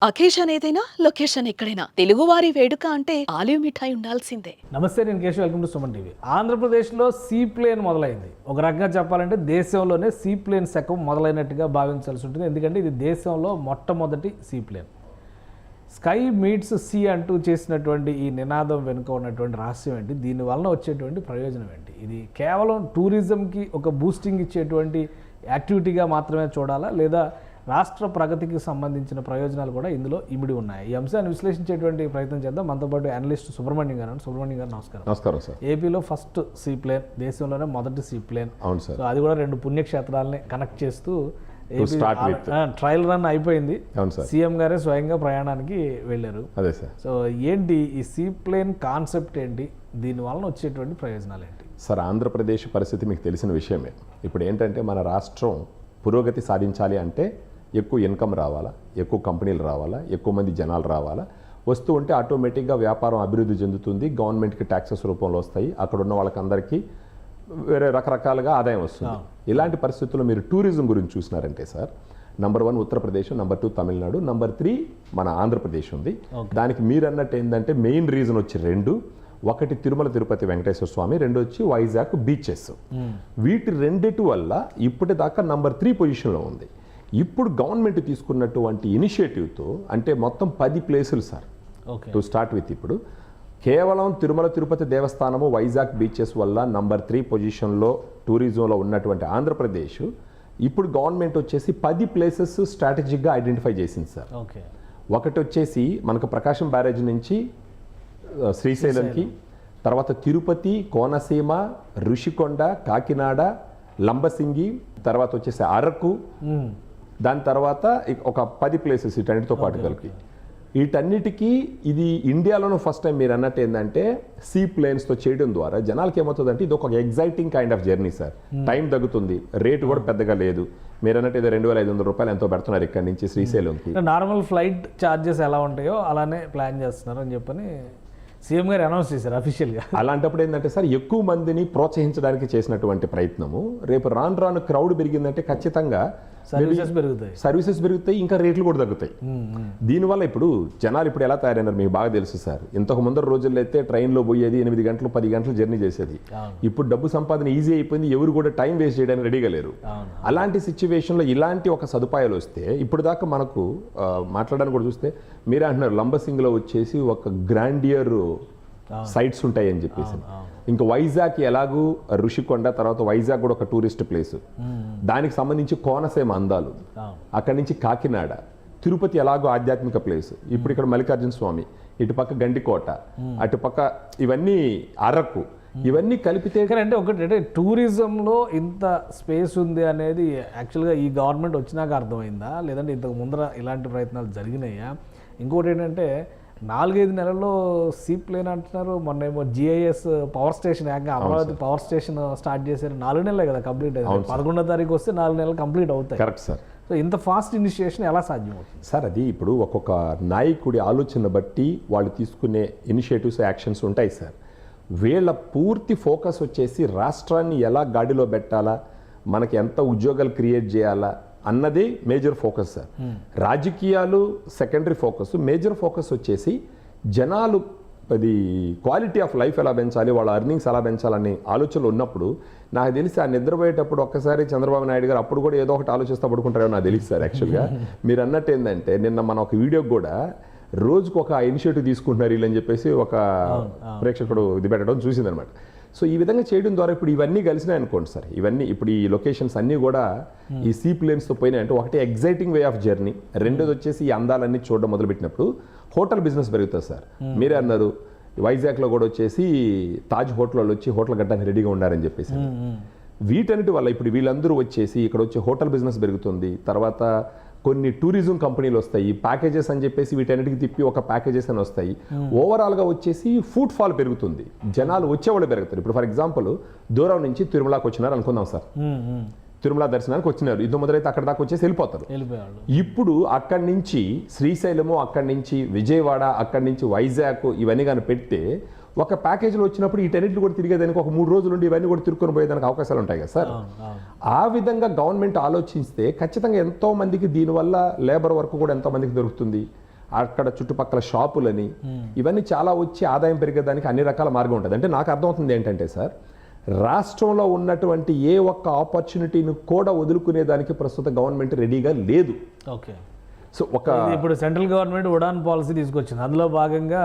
Occasion ఏదైనా location ఎక్కడైనా తెలుగువారి వేడుక అంటే ఆలివ్ మిఠాయి ఉండాల్సిందే. నమస్తే, నేను Keshav. Welcome to Suman TV. ఆంధ్రప్రదేశ్లో సీ ప్లేన్ మొదలైంది. ఒక రకంగా చెప్పాలంటే దేశంలోనే సీ ప్లేన్ శకం మొదలైనట్టుగా భావించాల్సి ఉంటుంది. ఎందుకంటే ఇది దేశంలో మొట్టమొదటి seaplane. Sky meets sea అంటూ చేసినటువంటి ఈ నినాదం వెనుక ఉన్నటువంటి రహస్యం ఏంటి, దీనివల్ల వచ్చేటువంటి ప్రయోజనం ఏంటి? ఇది కేవలం టూరిజంకి ఒక బూస్టింగ్ ఇచ్చేటువంటి యాక్టివిటీగా మాత్రమే చూడాలా, లేదా రాష్ట్ర ప్రగతికి సంబంధించిన ప్రయోజనాలు కూడా ఇందులో ఇమిడి ఉన్నాయి? ఈ అంశాన్ని విశ్లేషించేటువంటి ప్రయత్నం చేద్దాం. మనతో పాటు అనలిస్ట్ సుబ్రహ్మణ్యం గారు. సుబ్రహ్మణ్యం గారు నమస్కారం. నమస్కారం సార్. ఏపీలో ఫస్ట్ సీ ప్లేన్, దేశంలోనే మొదటి సీ ప్లేన్. అవును సార్. సో అది కూడా రెండు పుణ్యక్షేత్రాలని కనెక్ట్ చేస్తూ ట్రయల్ రన్ అయిపోయింది. అవును సార్. సీఎం గారే స్వయంగా ప్రయాణానికి వెళ్ళారు. అదే సార్. సో ఏంటి ఈ సీ ప్లేన్ కాన్సెప్ట్ ఏంటి, దీని వలన వచ్చేటువంటి ప్రయోజనాలు ఏంటి? సార్, ఆంధ్రప్రదేశ్ పరిస్థితి మీకు తెలిసిన విషయమే. ఇప్పుడు ఏంటంటే మన రాష్ట్రం పురోగతి సాధించాలి అంటే ఎక్కువ ఇన్కమ్ రావాలా, ఎక్కువ కంపెనీలు రావాలా, ఎక్కువ మంది జనాలు రావాలా. వస్తూ ఉంటే ఆటోమేటిక్గా వ్యాపారం అభివృద్ధి చెందుతుంది, గవర్నమెంట్కి ట్యాక్సెస్ రూపంలో వస్తాయి, అక్కడ ఉన్న వాళ్ళకందరికీ వేరే రకరకాలుగా ఆదాయం వస్తుంది. ఇలాంటి పరిస్థితుల్లో మీరు టూరిజం గురించి చూసినారంటే sir, number 1 Uttar Pradesh, number 2 Tamil Nadu, number 3 మన ఆంధ్రప్రదేశ్ ఉంది. దానికి మీరు అన్నట్టు ఏంటంటే మెయిన్ రీజన్ వచ్చి రెండు. ఒకటి తిరుమల తిరుపతి వెంకటేశ్వర స్వామి, రెండు వచ్చి వైజాగ్ బీచెస్. వీటి రెండిటి వల్ల ఇప్పటిదాకా నంబర్ 3 పొజిషన్లో ఉంది. ఇప్పుడు గవర్నమెంట్ తీసుకున్నటువంటి ఇనిషియేటివ్తో అంటే మొత్తం 10 ప్లేసులు సార్ టు స్టార్ట్ విత్. ఇప్పుడు కేవలం తిరుమల తిరుపతి దేవస్థానము, వైజాగ్ బీచెస్ వల్ల నంబర్ 3 పొజిషన్లో టూరిజంలో ఉన్నటువంటి ఆంధ్రప్రదేశ్ ఇప్పుడు గవర్నమెంట్ వచ్చేసి 10 ప్లేసెస్ స్ట్రాటజిక్గా ఐడెంటిఫై చేసింది సార్. ఒకటి వచ్చేసి మనకు ప్రకాశం బ్యారేజ్ నుంచి శ్రీశైలంకి, తర్వాత తిరుపతి, కోనసీమ, ఋషికొండ, కాకినాడ, లంబసింగి, తర్వాత వచ్చేసి అరకు, దాని తర్వాత ఒక 10 ప్లేసెస్ వీటన్నిటితో పాటు కలిపి. వీటన్నిటికీ ఇది ఇండియాలోనూ ఫస్ట్ టైం మీరు అన్నట్టు ఏంటంటే సీ ప్లేన్స్తో చేయడం ద్వారా జనాలకి ఏమవుతుందంటే ఇది ఒక exciting kind of journey sir. Time తగ్గుతుంది, రేటు కూడా పెద్దగా లేదు. మీరు అన్నట్టు ఏదో 2,500 రూపాయలు ఎంతో పెడుతున్నారు ఇక్కడ నుంచి శ్రీశైలంకి. నార్మల్ ఫ్లైట్ ఛార్జెస్ ఎలా ఉంటాయో అలానే ప్లాన్ చేస్తున్నారు అని చెప్పని సీఎం గారు అనౌన్స్ చేశారు అఫీషియల్గా. అలాంటప్పుడు ఏంటంటే సార్, ఎక్కువ మందిని ప్రోత్సహించడానికి చేసినటువంటి ప్రయత్నము. రేపు రాను క్రౌడ్ పెరిగిందంటే ఖచ్చితంగా సర్వీసెస్ పెరుగుతాయి, ఇంకా రేట్లు కూడా తగ్గుతాయి. దీనివల్ల ఇప్పుడు జనాలు ఇప్పుడు ఎలా తయారైనారు మీకు బాగా తెలుసు సార్. ఇంతకు ముందర రోజుల్లో అయితే ట్రైన్లో పోయేది 8 గంటలు 10 గంటలు జర్నీ చేసేది. ఇప్పుడు డబ్బు సంపాదన ఈజీ అయిపోయింది, ఎవరు కూడా టైం వేస్ట్ చేయడానికి రెడీగా లేరు. అలాంటి సిచ్యువేషన్లో ఇలాంటి ఒక సదుపాయాలు వస్తే ఇప్పుడు దాకా మనకు మాట్లాడడానికి కూడా చూస్తే మీరే అంటున్నారు లంబసింగిలో వచ్చేసి ఒక గ్రాండియర్ సైట్స్ ఉంటాయి అని చెప్పేసి. ఇంకా వైజాగ్ ఎలాగూ ఋషికొండ, తర్వాత వైజాగ్ కూడా ఒక టూరిస్ట్ ప్లేస్, దానికి సంబంధించి కోనసీమ అందాలు, అక్కడి నుంచి కాకినాడ, తిరుపతి ఎలాగో ఆధ్యాత్మిక ప్లేస్, ఇప్పుడు ఇక్కడ మల్లికార్జున స్వామి, ఇటుపక్క గండికోట, అటుపక్క ఇవన్నీ అరకు, ఇవన్నీ కలిపితే అంటే ఒకటి అంటే టూరిజంలో ఇంత స్పేస్ ఉంది అనేది యాక్చువల్గా ఈ గవర్నమెంట్ వచ్చినాక అర్థమైందా, లేదంటే ఇంతకు ముందర ఇలాంటి ప్రయత్నాలు జరిగినాయా? ఇంకోటి ఏంటంటే 4-5 నెలల్లో సీ ప్లేన్ అంటున్నారు. మొన్న ఏమో GIS power station, Amaravati power station start చేశారు. 4 నెలలే కదా కంప్లీట్ అయింది. 11వ తారీఖు వస్తే 4 నెలలు కంప్లీట్ అవుతాయి. Correct sir. సో ఇంత ఫాస్ట్ ఇనిషియేషన్ ఎలా సాధ్యమవుతుంది సార్? అది ఇప్పుడు ఒక్కొక్క నాయకుడి ఆలోచన బట్టి వాళ్ళు తీసుకునే ఇనిషియేటివ్స్, యాక్షన్స్ ఉంటాయి సార్. వీళ్ళ పూర్తి ఫోకస్ వచ్చేసి రాష్ట్రాన్ని ఎలా గాడిలో పెట్టాలా, మనకి ఎంత ఉద్యోగాలు క్రియేట్ చేయాలా అన్నది మేజర్ ఫోకస్ సార్. రాజకీయాలు సెకండరీ ఫోకస్, మేజర్ ఫోకస్ వచ్చేసి జనాలు అది క్వాలిటీ ఆఫ్ లైఫ్ ఎలా పెంచాలి, వాళ్ళ అర్నింగ్స్ ఎలా పెంచాలని ఆలోచనలు ఉన్నప్పుడు నాకు తెలిసి ఆ నిద్రపోయేటప్పుడు ఒక్కసారి చంద్రబాబు నాయుడు గారు అప్పుడు కూడా ఏదో ఒకటి ఆలోచిస్తూ పడుకుంటారో నాకు తెలియదు సార్. యాక్చువల్గా మీరు అన్నట్టు ఏంటంటే నిన్న మన ఒక వీడియో కూడా రోజుకు ఒక ఇనిషియేటివ్ తీసుకుంటున్నారు వీళ్ళని చెప్పేసి ఒక ప్రేక్షకుడు ఇది పెట్టడం చూసిందనమాట. సో ఈ విధంగా చేయడం ద్వారా ఇప్పుడు ఇవన్నీ కలిసినాయి అనుకోండి సార్. ఇవన్నీ ఇప్పుడు ఈ లొకేషన్స్ అన్నీ కూడా ఈ సీ ప్లేన్స్తో పోయినాయి అంటే ఒకటి ఎగ్జైటింగ్ వే ఆఫ్ జర్నీ, రెండోది వచ్చేసి ఈ అందాలన్నీ చూడడం మొదలుపెట్టినప్పుడు హోటల్ బిజినెస్ పెరుగుతుంది సార్. మీరే అన్నారు వైజాగ్లో కూడా వచ్చేసి తాజ్ హోటల్ వాళ్ళు వచ్చి హోటల్ కట్టడానికి రెడీగా ఉన్నారని చెప్పేసి. వీటన్నిటి వల్ల ఇప్పుడు వీళ్ళందరూ వచ్చేసి ఇక్కడ వచ్చి హోటల్ బిజినెస్ పెరుగుతుంది. తర్వాత కొన్ని టూరిజం కంపెనీలు వస్తాయి, ప్యాకేజెస్ అని చెప్పేసి వీటన్నిటికి తిప్పి ఒక ప్యాకేజెస్ అని వస్తాయి. ఓవరాల్గా వచ్చేసి ఫుడ్ ఫాల్ పెరుగుతుంది, జనాలు వచ్చేవాళ్ళు పెరుగుతారు. ఇప్పుడు ఫర్ ఎగ్జాంపుల్ దూరం నుంచి తిరుమలకి వచ్చినారు అనుకుందాం సార్, తిరుమల దర్శనానికి వచ్చినారు, ఇది మొదలైతే అక్కడ దాకా వచ్చేసి వెళ్ళిపోతారు. ఇప్పుడు అక్కడి నుంచి శ్రీశైలము, అక్కడి నుంచి విజయవాడ, అక్కడి నుంచి వైజాగ్ ఇవన్నీ కానీ పెడితే ఒక ప్యాకేజీలో వచ్చినప్పుడు వీటన్నిటిని కూడా తిరిగేదానికి ఒక 3 రోజులు ఉండి ఇవన్నీ కూడా తిరుక్కొని పోయేదానికి అవకాశాలు ఉంటాయి కదా సార్. ఆ విధంగా గవర్నమెంట్ ఆలోచిస్తే ఖచ్చితంగా ఎంతో మందికి దీనివల్ల లేబర్ వర్క్ కూడా ఎంతో మందికి దొరుకుతుంది. అక్కడ చుట్టుపక్కల షాపులని ఇవన్నీ చాలా వచ్చి ఆదాయం పెరిగేదానికి అన్ని రకాల మార్గం ఉంటుంది. అంటే నాకు అర్థమవుతుంది ఏంటంటే సార్, రాష్ట్రంలో ఉన్నటువంటి ఏ ఒక్క ఆపర్చునిటీని కూడా వదులుకునేదానికి ప్రస్తుత గవర్నమెంట్ రెడీగా లేదు. ఓకే. సో ఒక ఇప్పుడు సెంట్రల్ గవర్నమెంట్ ఉడాన్ పాలసీ తీసుకొచ్చింది, అందులో భాగంగా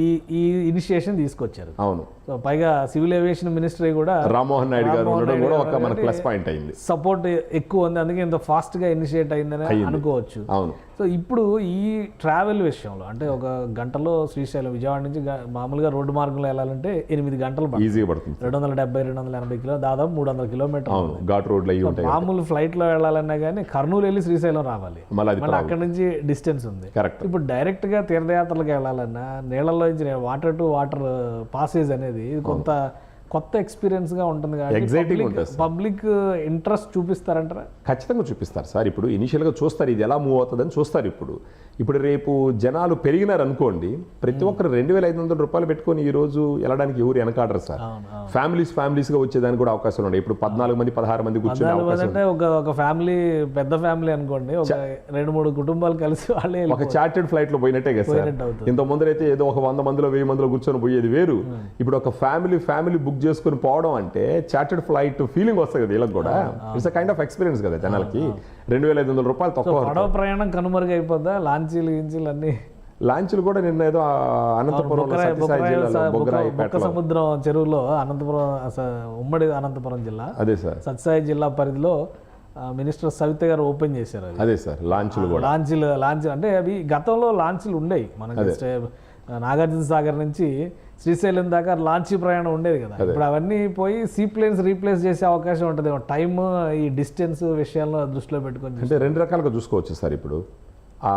ఈ ఇనిషియేషన్ తీసుకొచ్చారు. అవును. సో పైగా సివిల్ ఏవియేషన్ మినిస్ట్రీ కూడా రామ్మోహన్ నాయుడు గారు ఉండడం కూడా ఒక మన ప్లస్ పాయింట్ అయింది. సపోర్ట్ ఎక్కువ ఉంది, అందుకే ఇంత ఫాస్ట్ గా ఇనిషియేట్ అయిందని అనుకోవచ్చు. అవును. సో ఇప్పుడు ఈ ట్రావెల్ విషయంలో అంటే ఒక గంటలో శ్రీశైలం విజయవాడ నుంచి మామూలుగా రోడ్డు మార్గంలో వెళ్ళాలంటే 8 గంటలు ఈజీగా పడుతుంది. 270-280 కిలో, దాదాపు 300 కిలోమీటర్లు. అవును, ఘాట్ రోడ్లు అయ్యి ఉంటాయి. మామూలు ఫ్లైట్ లో వెళ్ళాలన్నా కానీ కర్నూలు వెళ్ళి శ్రీశైలం రావాలి, మళ్ళీ అక్కడ నుంచి డిస్టెన్స్ ఉంది. కరెక్ట్. ఇప్పుడు డైరెక్ట్ గా తీర్థయాత్రలకు వెళ్ళాలన్నా నీళ్ళలో నుంచి వాటర్ టు వాటర్ పాసేజ్ అనేది ఇది కొంత కొత్త ఎక్స్పీరియన్స్ గా ఉంటుంది. ఎగ్జైటింగ్ ఉంటుంది. పబ్లిక్ ఇంట్రెస్ట్ చూపిస్తారంటారా? ఖచ్చితంగా చూపిస్తారు సార్. ఇప్పుడు ఇనిషియల్గా చూస్తారు ఇది ఎలా మూవ్ అవుతుందని చూస్తారు. ఇప్పుడు రేపు జనాలు పెరిగినారు అనుకోండి, ప్రతి ఒక్కరు 2,500 రూపాయలు పెట్టుకొని ఈ రోజు వెళ్ళడానికి ఎవరు వెనకాడరు సార్. ఫ్యామిలీస్గా వచ్చేదానికి కూడా అవకాశాలు ఉన్నాయి. ఇప్పుడు 14 మంది 16 మంది కూర్చొని అవకాశం. అంటే ఒక ఫ్యామిలీ, పెద్ద ఫ్యామిలీ అనుకోండి, ఒక 2-3 కుటుంబాలు కలిసి వాళ్ళే ఒక చార్టెడ్ ఫ్లైట్ లో పోయినట్టే కదా సార్. ఇంత ముందరైతే ఏదో ఒక 100 మందిలో 1000 మందిలో కూర్చొని పోయేది వేరు. ఇప్పుడు ఒక ఫ్యామిలీ బుక్ చేసుకుని పోవడం అంటే చార్టెడ్ ఫ్లైట్ ఫీలింగ్ వస్తుంది కదా వీళ్ళకి కూడా. ఇట్స్ కైండ్ ఆఫ్ ఎక్స్పీరియన్స్ కదా జనాలకి. 2,500 రూపాయలు తక్కువ. పడవ ప్రయాణం కనుమరుగు అయిపోద్దా? లాంచీలు అన్ని లాంచ్లు కూడా నిన్న ఏదో అనంతపురం సముద్రం చెరువులో అనంతపురం, ఉమ్మడి అనంతపురం జిల్లా, అదే సార్ సత్యసాయి జిల్లా పరిధిలో మినిస్టర్ సవిత గారు ఓపెన్ చేశారు. అదే సార్ లాంచ్లు కూడా. లాంచ్ అంటే అవి గతంలో లాంచ్లు ఉండేవి మనకి. నాగార్జున సాగర్ నుంచి శ్రీశైలం దాకా లాంచీ ప్రయాణం ఉండేది కదా. ఇప్పుడు అవన్నీ పోయి సీప్లేన్స్ రీప్లేస్ చేసే అవకాశం ఉంటుంది. టైమ్, ఈ డిస్టెన్స్ విషయాల్లో దృష్టిలో పెట్టుకొని అంటే 2 రకాలుగా చూసుకోవచ్చు సార్. ఇప్పుడు ఆ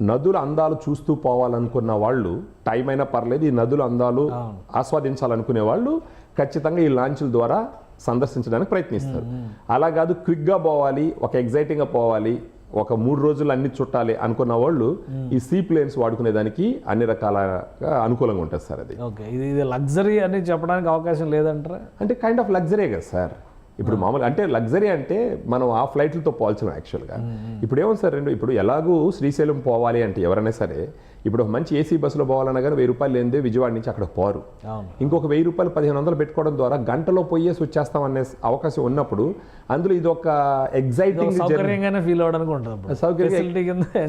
నదుల అందాలు చూస్తూ పోవాలనుకున్న వాళ్ళు టైం అయినా పర్లేదు, ఈ నదుల అందాలు ఆస్వాదించాలనుకునే వాళ్ళు ఖచ్చితంగా ఈ లాంచ్ల ద్వారా సందర్శించడానికి ప్రయత్నిస్తారు. అలా కాదు, క్విక్గా పోవాలి, ఒక ఎగ్జైటింగ్గా పోవాలి, ఒక 3 రోజులు అన్ని చుట్టాలి అనుకున్న వాళ్ళు ఈ సీ ప్లేన్స్ వాడుకునేదానికి అన్ని రకాలుగా అనుకూలంగా ఉంటుంది సార్. అది ఓకే. ఇది లగ్జరీ అని చెప్పడానికి అవకాశం లేదంటారా? అంటే కైండ్ ఆఫ్ లగ్జరీ కదా సార్. ఇప్పుడు మామూలు అంటే లగ్జరీ అంటే మనం ఆ ఫ్లైట్లతో పోల్చడం యాక్చువల్గా. ఇప్పుడు ఏమో సార్, ఇప్పుడు ఎలాగూ శ్రీశైలం పోవాలి అంటే ఎవరైనా సరే, ఇప్పుడు ఒక మంచి ఏసీ బస్సులో పోవాలన్నా కానీ 1000 రూపాయలు లేనిదే విజయవాడ నుంచి అక్కడ పోరు. ఇంకొక 1000 రూపాయలు 1500 పెట్టుకోవడం ద్వారా గంటలో పోయేసి వచ్చేస్తాం అనే అవకాశం ఉన్నప్పుడు అందులో ఇది ఒక ఎగ్జైటింగ్ ఫీల్ అవడానికి ఉంటుంది,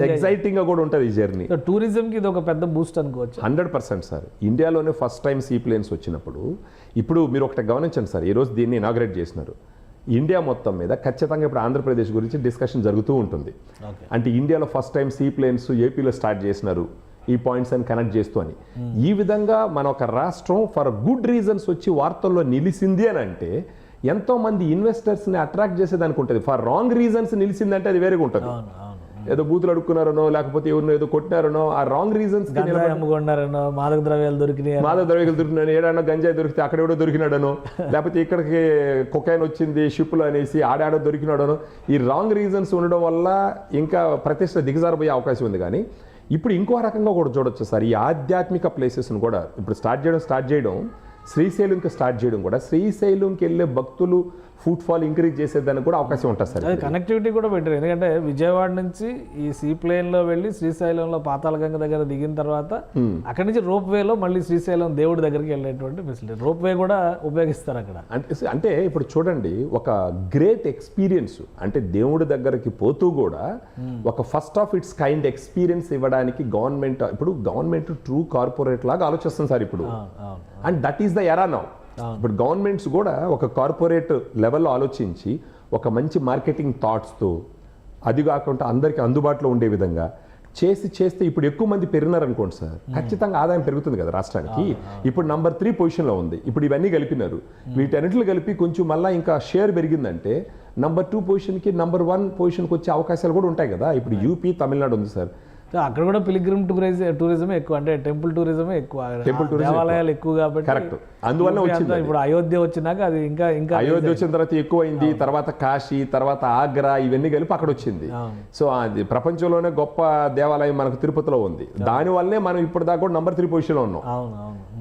ఎగ్జైటింగ్ గా కూడా ఉంటుంది ఈ జర్నీ. టూరిజం కి ఇది ఒక పెద్ద బూస్ట్ అనుకోవచ్చు. 100% సార్. ఇండియాలోనే ఫస్ట్ టైం సీ ప్లేన్స్ వచ్చినప్పుడు ఇప్పుడు మీరు ఒకటి గమనించండి సార్, ఈరోజు దీన్ని ఇనాగ్రేట్ చేసినారు. ఇండియా మొత్తం మీద ఖచ్చితంగా ఇప్పుడు ఆంధ్రప్రదేశ్ గురించి డిస్కషన్ జరుగుతూ ఉంటుంది. అంటే ఇండియాలో ఫస్ట్ టైం సీ ప్లేన్స్ ఏపీలో స్టార్ట్ చేసినారు, ఈ పాయింట్స్ అని కనెక్ట్ చేస్తూ అని. ఈ విధంగా మన ఒక రాష్ట్రం ఫర్ గుడ్ రీజన్స్ వచ్చి వార్తల్లో నిలిచింది అని అంటే ఎంతో మంది ఇన్వెస్టర్స్ని అట్రాక్ట్ చేసేదానికి ఉంటుంది. ఫర్ రాంగ్ రీజన్స్ నిలిచిందంటే అది వేరేగా ఉంటుంది. ఏదో బూతులు అడుక్కున్నారనో లేకపోతే ఎవరినో ఏదో కొట్టినారనో, ఆ రాంగ్ రీజన్స్ అమ్ముకున్నారనో, మాదక ద్రవ్యాలు దొరికినాయి, ఏడాడో గంజాయి దొరికితే అక్కడెవడో దొరికినాడనో, లేకపోతే ఇక్కడికి కొకైన్ వచ్చింది షిప్లో అనేసి ఆడాడో దొరికినాడనో, ఈ రాంగ్ రీజన్స్ ఉండడం వల్ల ఇంకా ప్రతిష్ట దిగజారిపోయే అవకాశం ఉంది. కానీ ఇప్పుడు ఇంకో రకంగా కూడా చూడొచ్చు సార్, ఈ ఆధ్యాత్మిక ప్లేసెస్ను కూడా ఇప్పుడు స్టార్ట్ చేయడం శ్రీశైలంకి స్టార్ట్ చేయడం కూడా శ్రీశైలంకి వెళ్ళే భక్తులు ఫుట్ ఫాల్ ఇంక్రీజ్ చేసేదానికి కూడా అవకాశం ఉంటుంది సార్. కనెక్టివిటీ కూడా పెట్టారు. ఎందుకంటే విజయవాడ నుంచి ఈ సీ ప్లేన్ లో వెళ్ళి శ్రీశైలంలో పాతాళగంగ దగ్గర దిగిన తర్వాత అక్కడి నుంచి రోప్ వేలో మళ్ళీ శ్రీశైలం దేవుడి దగ్గరికి వెళ్ళేటువంటి ఫెసిలిటీ, రోప్ వే కూడా ఉపయోగిస్తారు అక్కడ. అంటే ఇప్పుడు చూడండి, ఒక గ్రేట్ ఎక్స్పీరియన్స్ అంటే దేవుడి దగ్గరికి పోతూ కూడా ఒక first of it's kind experience ఇవ్వడానికి గవర్నమెంట్ ట్రూ కార్పొరేట్ లాగా ఆలోచిస్తుంది సార్ ఇప్పుడు. And that is the era now. ఇప్పుడు గవర్నమెంట్స్ కూడా ఒక కార్పొరేట్ లెవెల్లో ఆలోచించి ఒక మంచి మార్కెటింగ్ థాట్స్తో, అది కాకుండా అందరికీ అందుబాటులో ఉండే విధంగా చేస్తే ఇప్పుడు ఎక్కువ మంది పెరిగినారనుకోండి సార్, ఖచ్చితంగా ఆదాయం పెరుగుతుంది కదా రాష్ట్రానికి. ఇప్పుడు నంబర్ 3 పొజిషన్లో ఉంది. ఇప్పుడు ఇవన్నీ కలిపినారు, వీటన్నిటిని కలిపి కొంచెం మళ్ళీ ఇంకా షేర్ పెరిగిందంటే నంబర్ 2 పొజిషన్కి నంబర్ 1 పొజిషన్కి వచ్చే అవకాశాలు కూడా ఉంటాయి కదా. ఇప్పుడు యూపీ, తమిళనాడు ఉంది సార్. అక్కడ కూడా పిలిగ్రిమ్ టూరిజం ఎక్కువ, అంటే టెంపుల్ టూరిజమే ఎక్కువ, దేవాలయాలు ఎక్కువ కాబట్టి. కరెక్ట్. అందువల్ల వచ్చింది. ఇప్పుడు అయోధ్య వచ్చినాక అది ఇంకా అయోధ్య వచ్చిన తర్వాత ఎక్కువైంది, తర్వాత కాశీ, తర్వాత ఆగ్రా, ఇవన్నీ కలిపి అక్కడ వచ్చింది. సో అది ప్రపంచంలోనే గొప్ప దేవాలయం మనకు తిరుపతిలో ఉంది. దానివల్లే మనం ఇప్పుడు దాకా కూడా నంబర్ 3 పొజిషన్లో ఉన్నాం.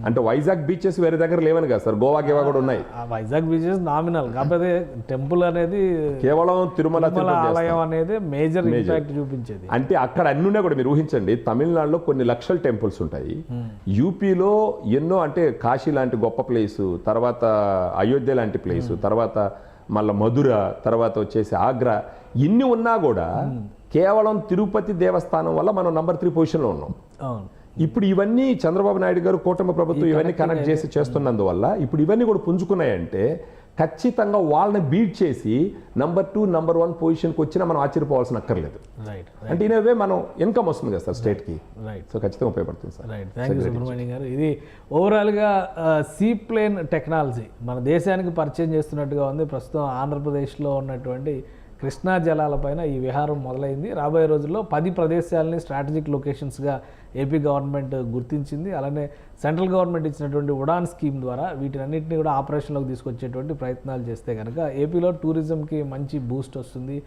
అంటే వైజాగ్ బీచెస్ వేరే దగ్గర లేవని కదా సార్, గోవా గేవా కూడా ఉన్నాయి. ఆ వైజాగ్ బీచెస్ నామినల్, కాకపోతే టెంపుల్ అనేది కేవలం తిరుమల ఆలయం అనేది మేజర్ ఇంపాక్ట్ చూపించేది. అంటే అక్కడ అన్ని ఉన్నాయి కూడా. మీరు ఊహించండి, తమిళనాడులో కొన్ని లక్షల టెంపుల్స్ ఉంటాయి, యూపీలో ఎన్నో, అంటే కాశీ లాంటి గొప్ప ప్లేసు, తర్వాత అయోధ్య లాంటి ప్లేసు, తర్వాత మళ్ళీ మధుర, తర్వాత వచ్చేసి ఆగ్రా, ఇన్ని ఉన్నా కూడా కేవలం తిరుపతి దేవస్థానం వల్ల మనం నంబర్ 3 పొజిషన్లో ఉన్నాం. అవును. ఇప్పుడు ఇవన్నీ చంద్రబాబు నాయుడు గారు, కూటమి ప్రభుత్వం ఇవన్నీ కనెక్ట్ చేసి చేస్తున్నందువల్ల ఇప్పుడు ఇవన్నీ కూడా పుంజుకున్నాయంటే ఖచ్చితంగా వాళ్ళని బీట్ చేసి నంబర్ 2, నంబర్ 1 పొజిషన్కి వచ్చినా మనం ఆశ్చర్యపోవాల్సిన అక్కర్లేదు. రైట్. అంటే ఇనవే మనం ఇన్కమ్ వస్తుంది కదా సార్ స్టేట్కి. రైట్. సో ఖచ్చితంగా ఉపయోగపడుతుంది sir. Right. Thank you Subrahmanyam గారు. ఇది ఓవరాల్గా సీ ప్లేన్ టెక్నాలజీ మన దేశానికి పరిచయం చేస్తున్నట్టుగా ఉంది. ప్రస్తుతం ఆంధ్రప్రదేశ్లో ఉన్నటువంటి కృష్ణా జలాలపైన ఈ విహారం మొదలైంది. రాబోయే రోజుల్లో 10 ప్రదేశాలని స్ట్రాటజిక్ లొకేషన్స్గా ఏపీ గవర్నమెంట్ గుర్తించింది. అలానే సెంట్రల్ గవర్నమెంట్ ఇచ్చినటువంటి ఉడాన్ స్కీమ్ ద్వారా వీటినన్నింటినీ కూడా ఆపరేషన్లోకి తీసుకొచ్చేటువంటి ప్రయత్నాలు చేస్తే కనుక ఏపీలో టూరిజంకి మంచి బూస్ట్ వస్తుంది.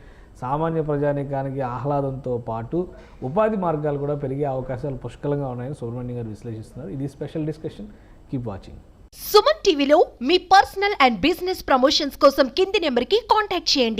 సామాన్య ప్రజానీకానికి ఆహ్లాదంతో పాటు ఉపాధి మార్గాలు కూడా పెరిగే అవకాశాలు పుష్కలంగా ఉన్నాయని సుబ్రహ్మణ్యం గారు విశ్లేషిస్తున్నారు. ఇది special discussion. Keep watching. Suman టీవీలో మీ పర్సనల్ అండ్ బిజినెస్ ప్రమోషన్స్ కోసం కింది నెంబర్కి కాంటాక్ట్ చేయండి.